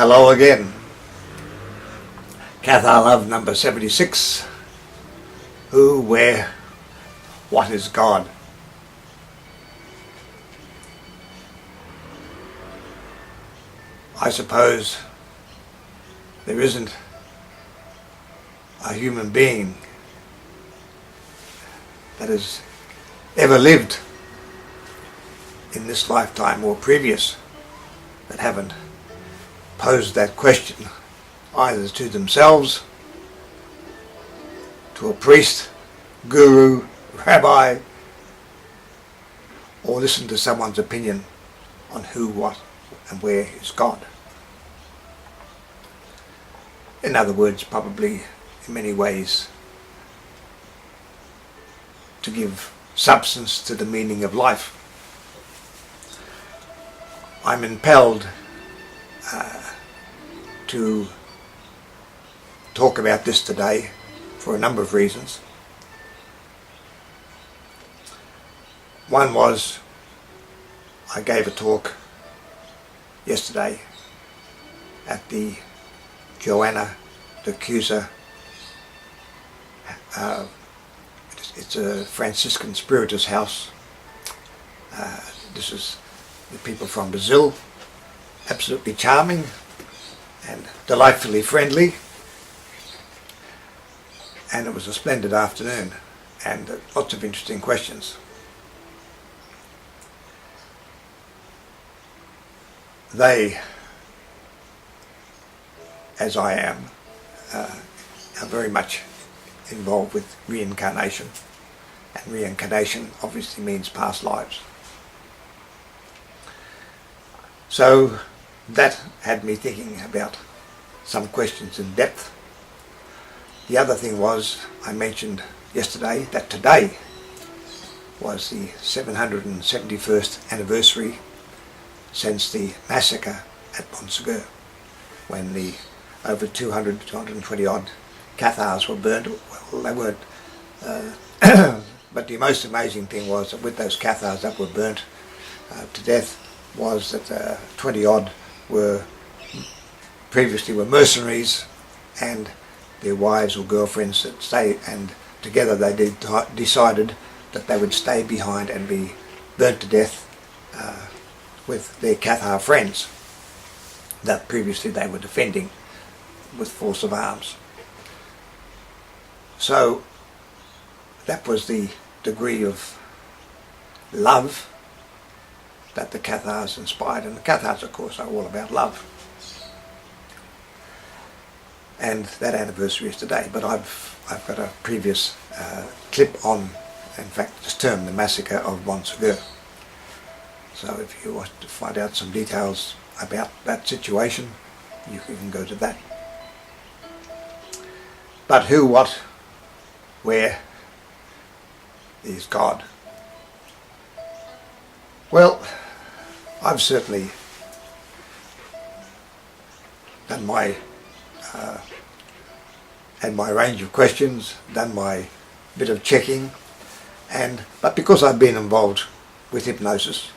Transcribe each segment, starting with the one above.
Hello again. Cathar Love number 76. Who, where, what is God? I suppose there isn't a human being that has ever lived in this lifetime or previous that haven't posed that question either to themselves, to a priest, guru, rabbi, or listened to someone's opinion on who, what and where is God. In other words, probably in many ways to give substance to the meaning of life. I'm impelled to talk about this today for a number of reasons. One was I gave a talk yesterday at the Joanna the Accuser. It's a Franciscan Spiritist house. This is the people from Brazil, absolutely charming and delightfully friendly, and it was a splendid afternoon and lots of interesting questions. They, as I am, are very much involved with reincarnation, and reincarnation obviously means past lives. So that had me thinking about some questions in depth. The other thing was, I mentioned yesterday that today was the 771st anniversary since the massacre at Montsegur, when the over 220 odd Cathars were burned. Well, they weren't, but the most amazing thing was that with those Cathars that were burnt to death was that 20 odd previously were mercenaries, and their wives or girlfriends that stayed, and together they decided that they would stay behind and be burnt to death with their Cathar friends that previously they were defending with force of arms. So that was the degree of love that the Cathars inspired, and the Cathars of course are all about love. And that anniversary is today, but I've got a previous clip on, in fact it's termed the massacre of Montsegur. So if you want to find out some details about that situation, you can go to that. But who, what, where is God? Well, I've certainly done my had my range of questions, done my bit of checking, but because I've been involved with hypnosis,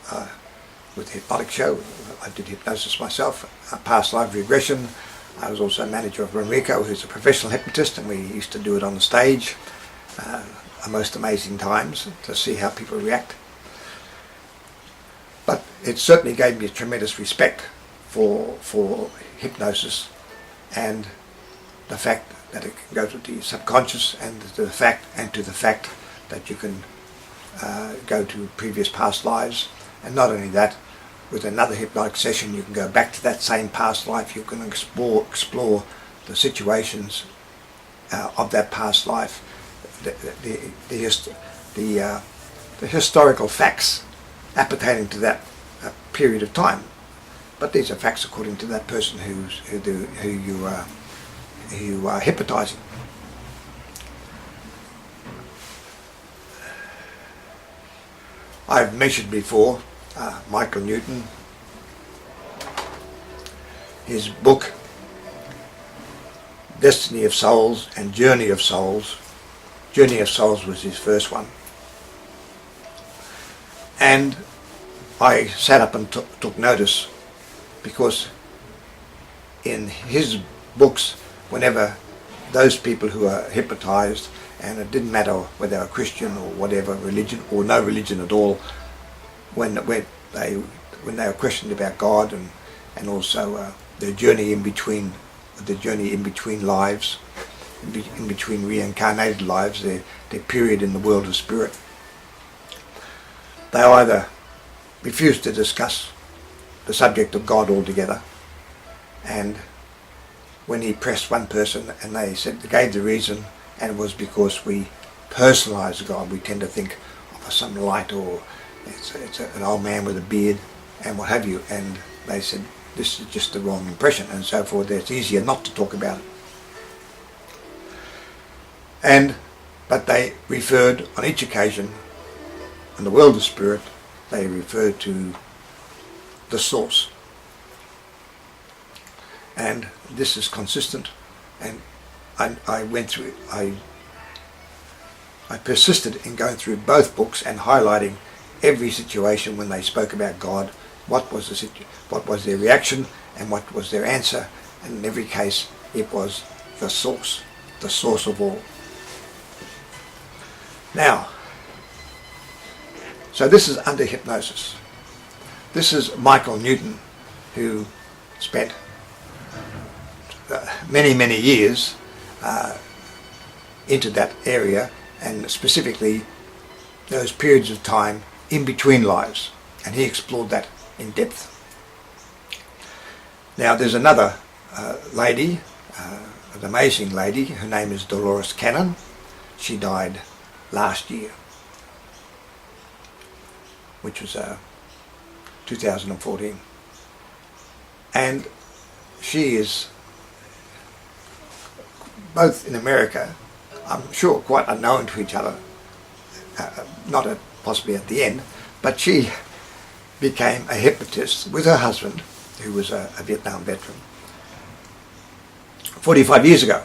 with the hypnotic show, I did hypnosis myself, past life regression. I was also manager of Renrico, who's a professional hypnotist, and we used to do it on the stage, most amazing times to see how people react. But it certainly gave me a tremendous respect for hypnosis and the fact that it can go to the subconscious, and to the fact that you can go to previous past lives. And not only that, with another hypnotic session you can go back to that same past life. You can explore the situations of that past life, the historical facts appertaining to that period of time. But these are facts according to that person who you are hypnotizing. I've mentioned before Michael Newton, his book Destiny of Souls and Journey of Souls. Journey of Souls was his first one. And I sat up and took notice, because in his books, whenever those people who are hypnotized, and it didn't matter whether they were Christian or whatever religion or no religion at all, when they were questioned about God and also their journey in between lives, in between reincarnated lives, their period in the world of spirit, they either refused to discuss the subject of God altogether, and when he pressed one person and they gave the reason, and it was because we personalise God. We tend to think of some light, or it's an old man with a beard and what have you, and they said this is just the wrong impression and so forth. It's easier not to talk about it. But they referred on each occasion, in the world of spirit, they referred to the source. And this is consistent, and I persisted in going through both books and highlighting every situation when they spoke about God, what was their reaction and what was their answer, and in every case it was the source of all. Now, so this is under hypnosis. This is Michael Newton, who spent many years into that area, and specifically those periods of time in between lives, and he explored that in depth. Now there's another lady, an amazing lady, her name is Dolores Cannon. She died last year, which was 2014, and she is both in America, I'm sure quite unknown to each other, possibly at the end, but she became a hypnotist with her husband, who was a Vietnam veteran, 45 years ago.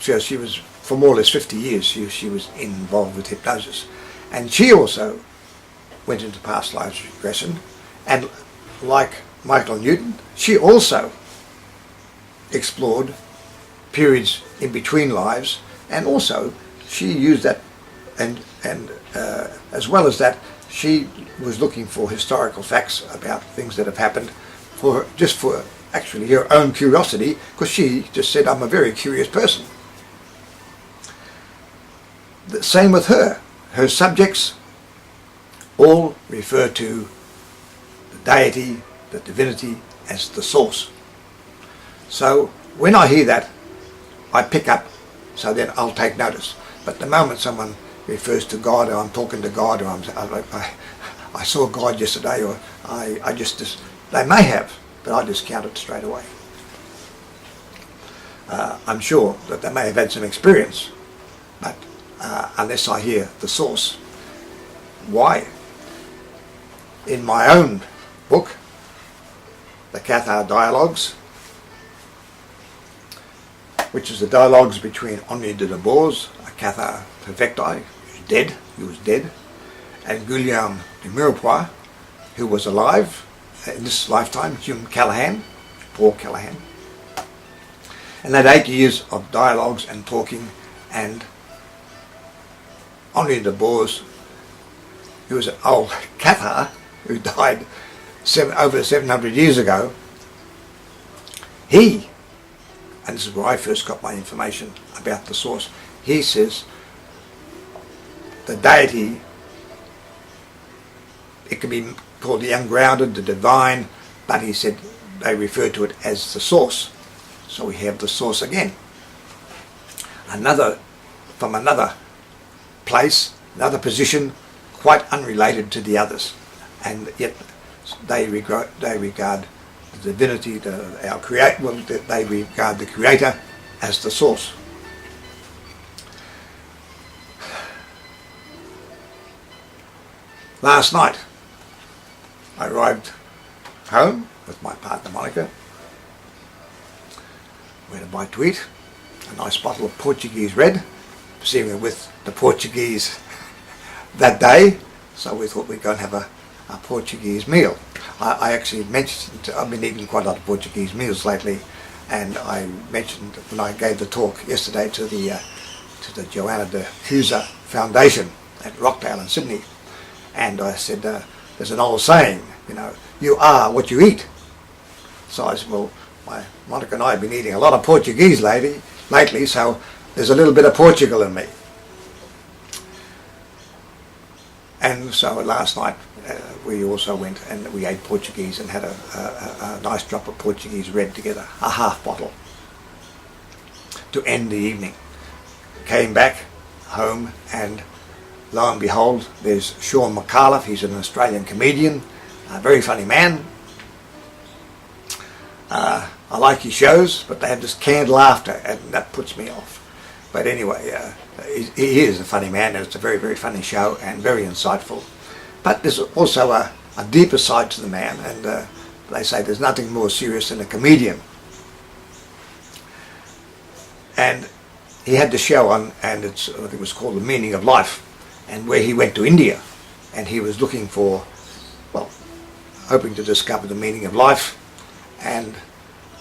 So she was, for more or less 50 years, she was involved with hypnosis. And she also went into past lives regression, and like Michael Newton, she also explored periods in between lives, and also she used that, and as well as that, she was looking for historical facts about things that have happened, for actually her own curiosity, because she just said, I'm a very curious person. The same with her. Her subjects all refer to the deity, the divinity, as the source. So when I hear that, I pick up, so then I'll take notice. But the moment someone refers to God, or I'm talking to God, or I saw God yesterday, or I just they may have, but I discount it straight away. I'm sure that they may have had some experience, but unless I hear the source. Why? In my own book, the Cathar Dialogues, which is the dialogues between Henri de Dolores, a Cathar perfecti, who was dead, and Guillaume de Mirepoix, who was alive in this lifetime, Paul Callahan. And they had 8 years of dialogues and talking, and Henri de Dolores, who was an old Cathar who died over 700 years ago, and this is where I first got my information about the source, he says the deity, it can be called the ungrounded, the divine, but he said they refer to it as the source. So we have the source again. From another place, another position, quite unrelated to the others, and yet they regard the divinity, they regard the Creator as the source. Last night, I arrived home with my partner Monica. We had a bite to eat, a nice bottle of Portuguese red, seeing with the Portuguese that day, so we thought we'd go and have a Portuguese meal. I actually mentioned, I've been eating quite a lot of Portuguese meals lately, and I mentioned when I gave the talk yesterday to the Joanna de Huser Foundation at Rockdale in Sydney, and I said, there's an old saying, you know, you are what you eat. So I said, well, Monica and I have been eating a lot of Portuguese lately, so there's a little bit of Portugal in me. And so last night we also went and we ate Portuguese and had a nice drop of Portuguese red together, a half bottle, to end the evening. Came back home, and lo and behold, there's Sean McAuliffe. He's an Australian comedian, a very funny man. I like his shows, but they have this canned laughter, and that puts me off. But anyway, he is a funny man, and it's a very, very funny show and very insightful. But there's also a deeper side to the man, and they say there's nothing more serious than a comedian. And he had the show on, and I think it was called The Meaning of Life, and where he went to India, and he was looking for, well, hoping to discover the meaning of life. And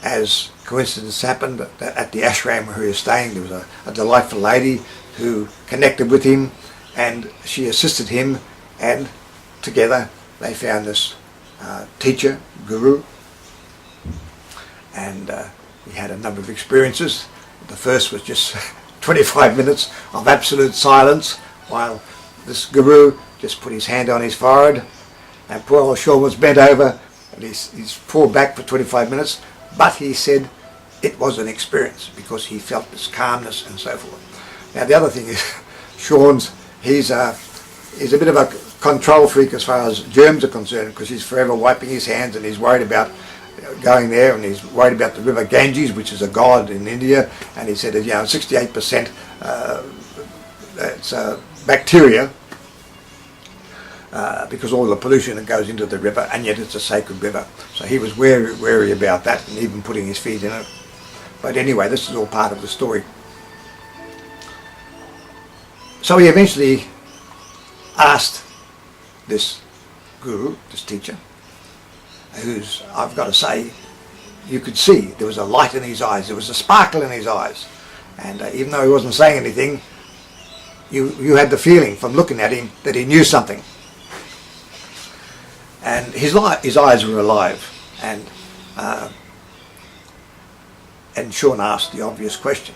as coincidence happened, at the ashram where he was staying, there was a delightful lady who connected with him, and she assisted him, and together they found this teacher, guru, and he had a number of experiences. The first was just 25 minutes of absolute silence while this guru just put his hand on his forehead, and poor old Sean was bent over, and he's pulled back for 25 minutes, but he said it was an experience because he felt this calmness and so forth. Now the other thing is, he's a bit of a control freak as far as germs are concerned, because he's forever wiping his hands, and he's worried about going there, and he's worried about the river Ganges, which is a god in India, and he said that 68% it's bacteria, because all the pollution that goes into the river, and yet it's a sacred river. So he was wary about that, and even putting his feet in it. But anyway, this is all part of the story. So he eventually asked this guru, this teacher, who's, I've got to say, you could see there was a light in his eyes, there was a sparkle in his eyes, and even though he wasn't saying anything, you had the feeling from looking at him that he knew something. And his eyes were alive, and Sean asked the obvious question: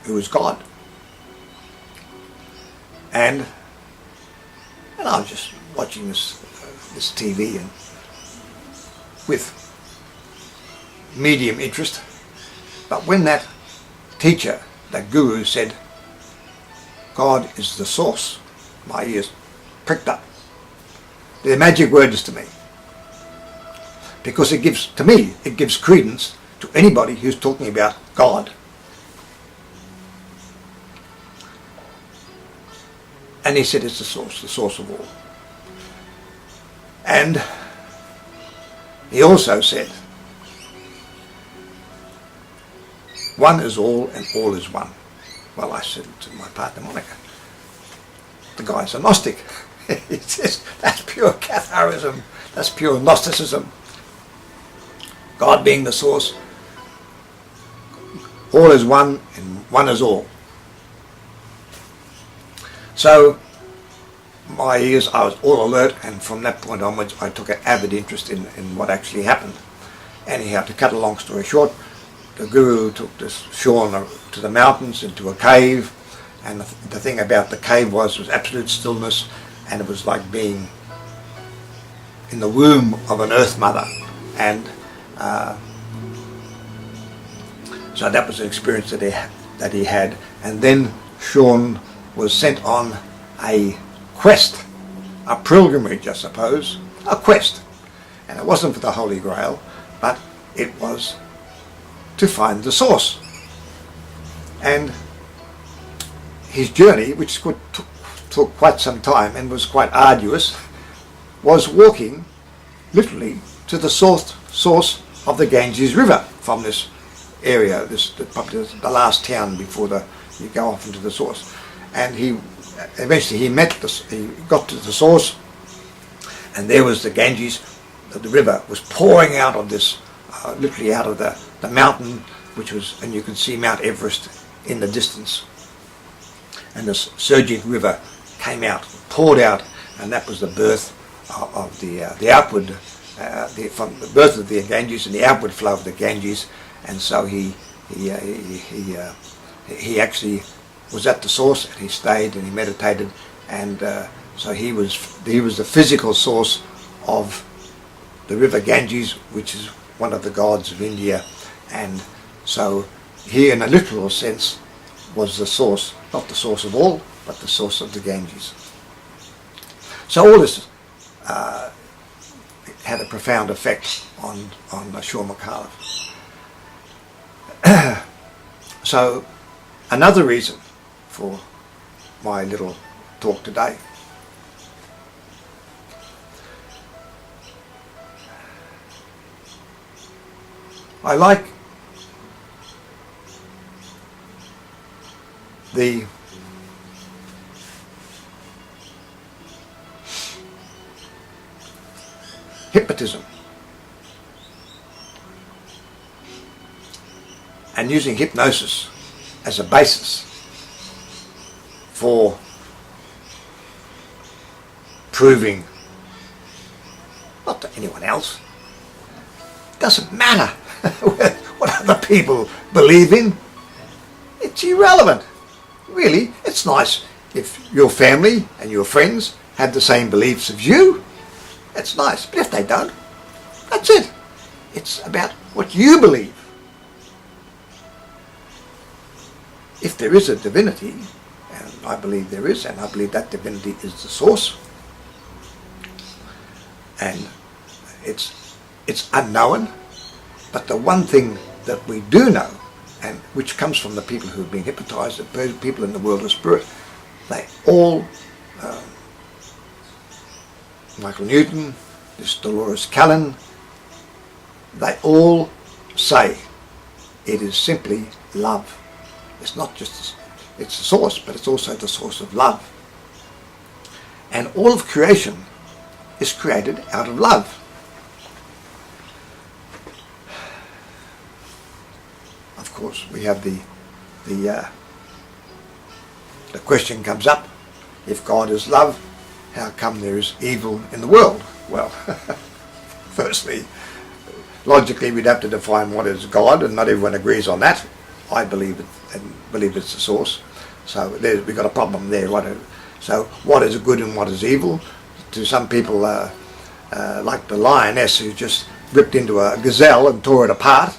who is God? And I was just watching this TV, and with medium interest. But when that teacher, that guru, said, God is the source, my ears pricked up. They're magic words to me, because it gives credence to anybody who's talking about God. And he said it's the source of all. And he also said, one is all and all is one. Well, I said to my partner Monica, the guy's a Gnostic. He says, that's pure Catharism, that's pure Gnosticism. God being the source, all is one and one is all. So my ears, I was all alert, and from that point onwards I took an avid interest in what actually happened. Anyhow, to cut a long story short, the guru took this Sean to the mountains, into a cave, and the thing about the cave was absolute stillness, and it was like being in the womb of an earth mother. And so that was an experience that he had. And then Sean was sent on a quest, a pilgrimage, I suppose, a quest. And it wasn't for the Holy Grail, but it was to find the source. And his journey, which took quite some time and was quite arduous, was walking literally to the source of the Ganges River from this area, probably the last town before you go off into the source. And he eventually he got to the source, and there was the Ganges. The river was pouring out of this, literally out of the mountain, which was, and you could see Mount Everest in the distance. And this surging river came out, poured out, and that was the birth of the outward, from the birth of the Ganges and the outward flow of the Ganges. And so he actually was at the source, and he stayed and he meditated, and so he was the physical source of the river Ganges, which is one of the gods of India. And so he, in a literal sense, was the source, not the source of all, but the source of the Ganges. So all this had a profound effect on Shaw McAuliffe. So another reason for my little talk today, I like the hypnotism and using hypnosis as a basis for proving, not to anyone else, doesn't matter what other people believe in, it's irrelevant. Really, it's nice if your family and your friends have the same beliefs as you. It's nice, but if they don't, that's it. It's about what you believe. If there is a divinity, and I believe there is, and I believe that divinity is the source, and it's unknown, but the one thing that we do know, and which comes from the people who have been hypnotized, the people in the world of spirit, they all, Michael Newton, this Dolores Callan, they all say it is simply love. It's not just, it's the source, but it's also the source of love. And all of creation is created out of love. Of course, we have the question comes up, if God is love, how come there is evil in the world? Well, firstly, logically we'd have to define what is God, and not everyone agrees on that. I believe it, and believe it's the source. So we've got a problem there. So what is good and what is evil? To some people, like the lioness who just ripped into a gazelle and tore it apart,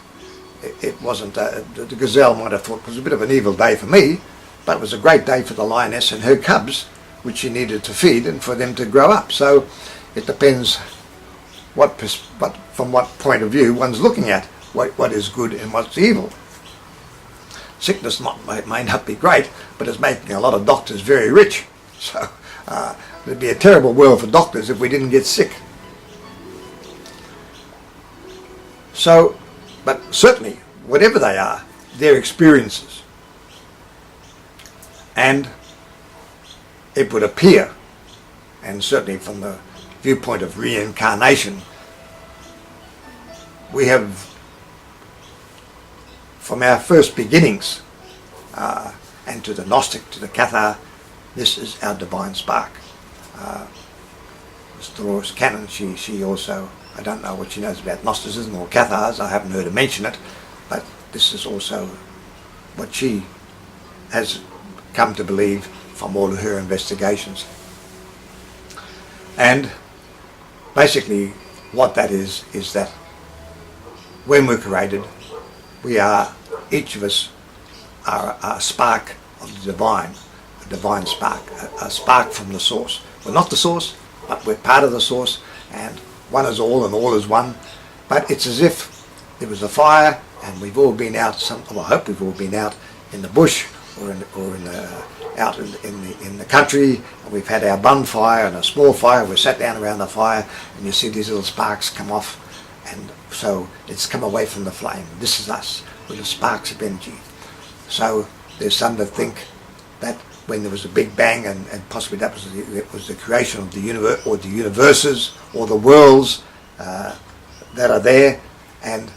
it wasn't, the gazelle might have thought it was a bit of an evil day for me, but it was a great day for the lioness and her cubs, which she needed to feed and for them to grow up. So it depends from what point of view one's looking at, what is good and what's evil. Sickness may not be great, but it's making a lot of doctors very rich. So it'd be a terrible world for doctors if we didn't get sick. So, but certainly, whatever they are, they're experiences. And it would appear, and certainly from the viewpoint of reincarnation, we have, from our first beginnings, and to the Gnostic, to the Cathar, this is our divine spark. Ms. Dolores Cannon, she also, I don't know what she knows about Gnosticism or Cathars, I haven't heard her mention it, but this is also what she has come to believe from all of her investigations. And basically what that is that when we're created, we are, each of us are a spark of the divine, a divine spark, a spark from the source. We're not the source, but we're part of the source, and one is all and all is one. But it's as if there was a fire and we've all been out, I hope we've all been out in the bush or out in the country, and we've had our bonfire and a small fire, we're sat down around the fire and you see these little sparks come off, and so it's come away from the flame. This is us, with the sparks of energy. So there's some that think that when there was a big bang, and possibly that was the creation of the universe, or the universes, or the worlds that are there, and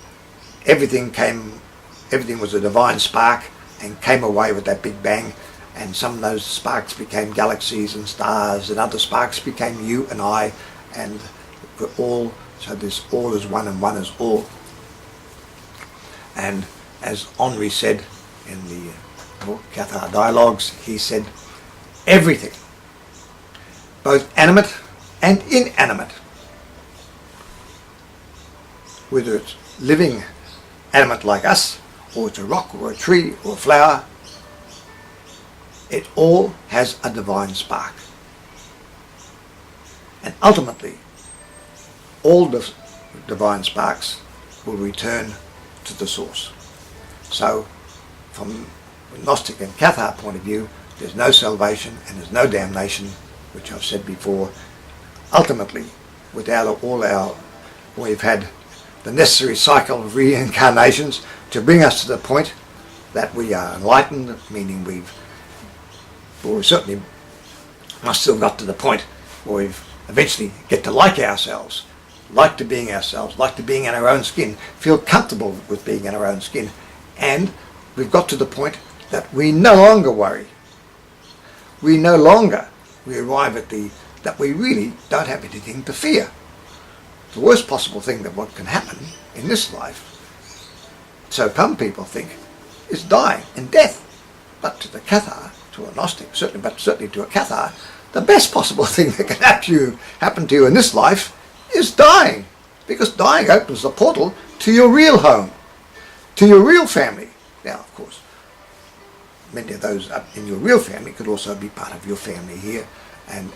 everything was a divine spark and came away with that big bang, and some of those sparks became galaxies and stars, and other sparks became you and I, and we're all, so this all is one and one is all. And as Henri said in the book Cathar Dialogues, he said, everything, both animate and inanimate, whether it's living animate like us, or it's a rock or a tree or a flower, it all has a divine spark. And ultimately, all the divine sparks will return to the source. So, from a Gnostic and Cathar point of view, there's no salvation and there's no damnation, which I've said before. Ultimately, without we've had the necessary cycle of reincarnations to bring us to the point that we are enlightened, meaning we certainly must still got to the point where we eventually get to like ourselves, like to being ourselves, like to being in our own skin, feel comfortable with being in our own skin, and we've got to the point that we no longer worry. We arrive at that we really don't have anything to fear. The worst possible thing that what can happen in this life, so some people think, is dying and death. But to the Cathar, to a Gnostic, certainly to a Cathar, the best possible thing that can happen to you in this life is dying. Because dying opens the portal to your real home, to your real family. Now, of course, many of those in your real family could also be part of your family here, and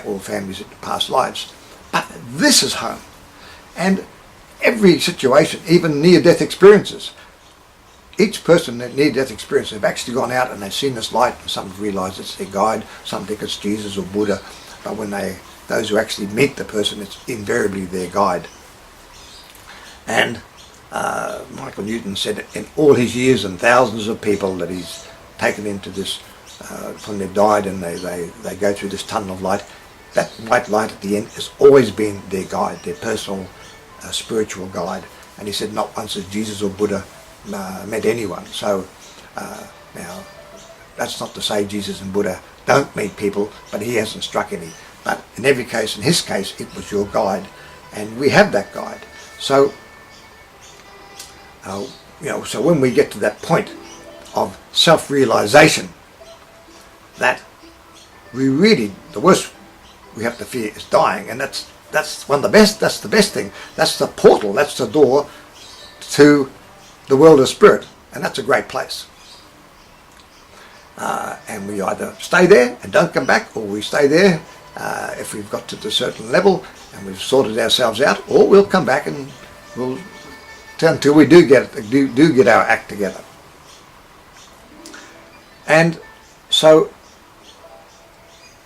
all families in past lives. But this is home. And every situation, even near-death experiences, each person in near-death experience have actually gone out and they've seen this light, and some have realised it's their guide, some think it's Jesus or Buddha, but when those who actually meet the person, it's invariably their guide. And Michael Newton said in all his years and thousands of people that he's taken into this, when they've died and they go through this tunnel of light, that white light at the end has always been their guide, their personal spiritual guide. And he said not once has Jesus or Buddha met anyone. So now, that's not to say Jesus and Buddha don't meet people, but he hasn't struck any. But in every case, in his case, it was your guide, and we have that guide. So, so when we get to that point of self-realization, that we really, the worst we have to fear is dying, and that's one of the best. That's the best thing. That's the portal. That's the door to the world of spirit, and that's a great place. And we either stay there and don't come back, or we stay there if we've got to the certain level and we've sorted ourselves out, or we'll come back and we'll until we do get our act together. And so,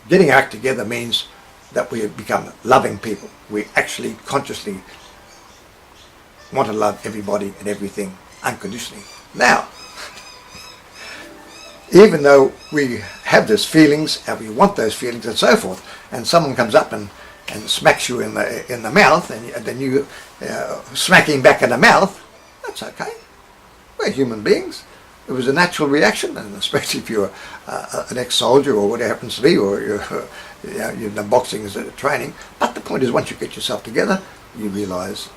getting our act together means that we have become loving people. We actually consciously want to love everybody and everything unconditionally. Now, even though we have those feelings and we want those feelings and so forth, and someone comes up and smacks you in the mouth, and then you smack him back in the mouth, that's okay. We're human beings. It was a natural reaction, and especially if you're an ex-soldier or whatever it happens to be, or you've done boxing as a training. But the point is, once you get yourself together, you realise,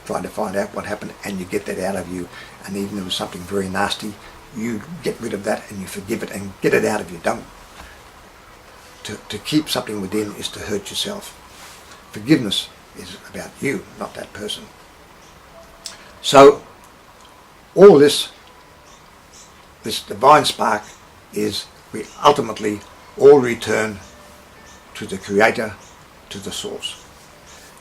trying to find out what happened, and you get that out of you. And even if it was something very nasty, you get rid of that and you forgive it and get it out of you. Don't. To keep something within is to hurt yourself. Forgiveness is about you, not that person. So, all this divine spark is we ultimately all return to the Creator, to the Source.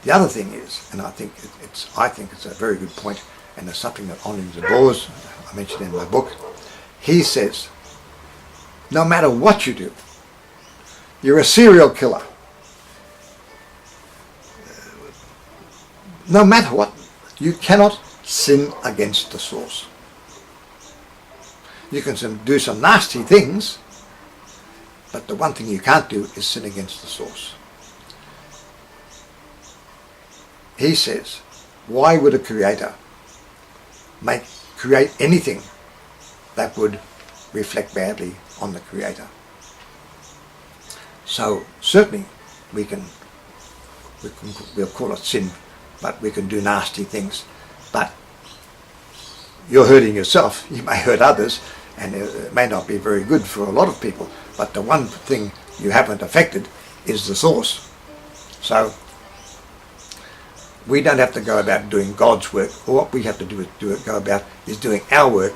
The other thing is, and I think it's a very good point, and it's something that Henri Dolores, I mentioned in my book, he says, no matter what you do, you're a serial killer. No matter what, you cannot sin against the Source. You can do some nasty things, but the one thing you can't do is sin against the source. He says, why would a creator create anything that would reflect badly on the creator? So certainly we'll call it sin, but we can do nasty things. But you're hurting yourself, you may hurt others, and it may not be very good for a lot of people, but the one thing you haven't affected is the source. So we don't have to go about doing God's work. What we have to go about is doing our work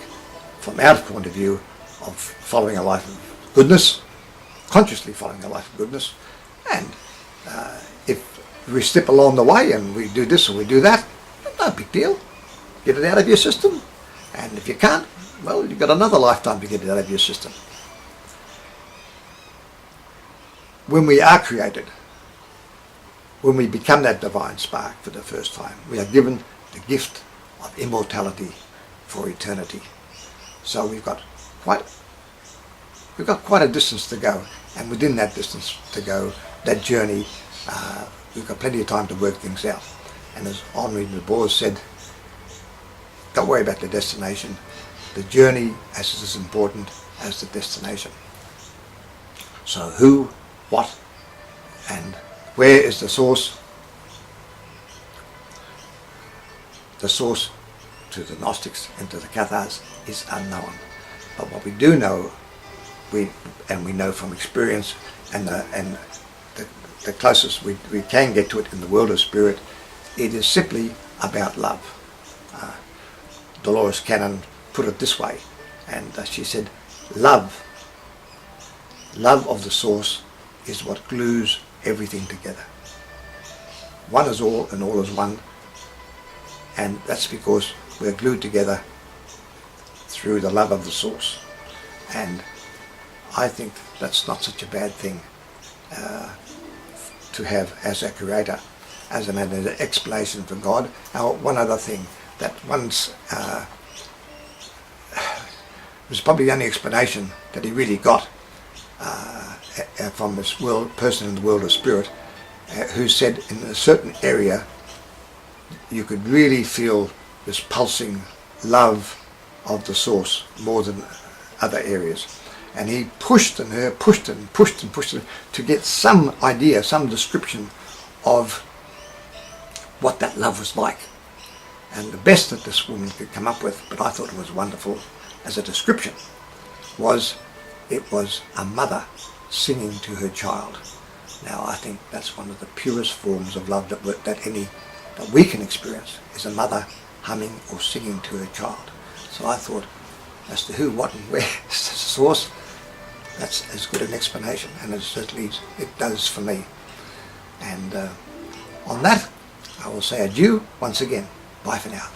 from our point of view of following a life of goodness, consciously following a life of goodness. And if we slip along the way and we do this or we do that, no big deal. Get it out of your system. And if you can't, well, you've got another lifetime to get it out of your system. When we are created, when we become that divine spark for the first time, we are given the gift of immortality for eternity. So we've got quite a distance to go, and within that distance to go, that journey, we've got plenty of time to work things out. And as Henri de Boers said, don't worry about the destination. The journey is as important as the destination. So who, what, and where is the source? The source to the Gnostics and to the Cathars is unknown. But what we do know, we know from experience, and the closest we can get to it in the world of spirit, it is simply about love. Dolores Cannon put it this way, and she said, love of the source is what glues everything together. One is all and all is one, and that's because we're glued together through the love of the source. And I think that's not such a bad thing to have as a creator, as an explanation for God. Now, one other thing, that once was probably the only explanation that he really got from this person in the world of spirit, who said in a certain area you could really feel this pulsing love of the source more than other areas. And he pushed her to get some idea, some description of what that love was like. And the best that this woman could come up with, but I thought it was wonderful as a description, was it was a mother singing to her child. Now I think that's one of the purest forms of love that we can experience, is a mother humming or singing to her child. So I thought, as to who, what and where is the source, that's as good an explanation, and it certainly it does for me. And on that, I will say adieu once again. Bye for now.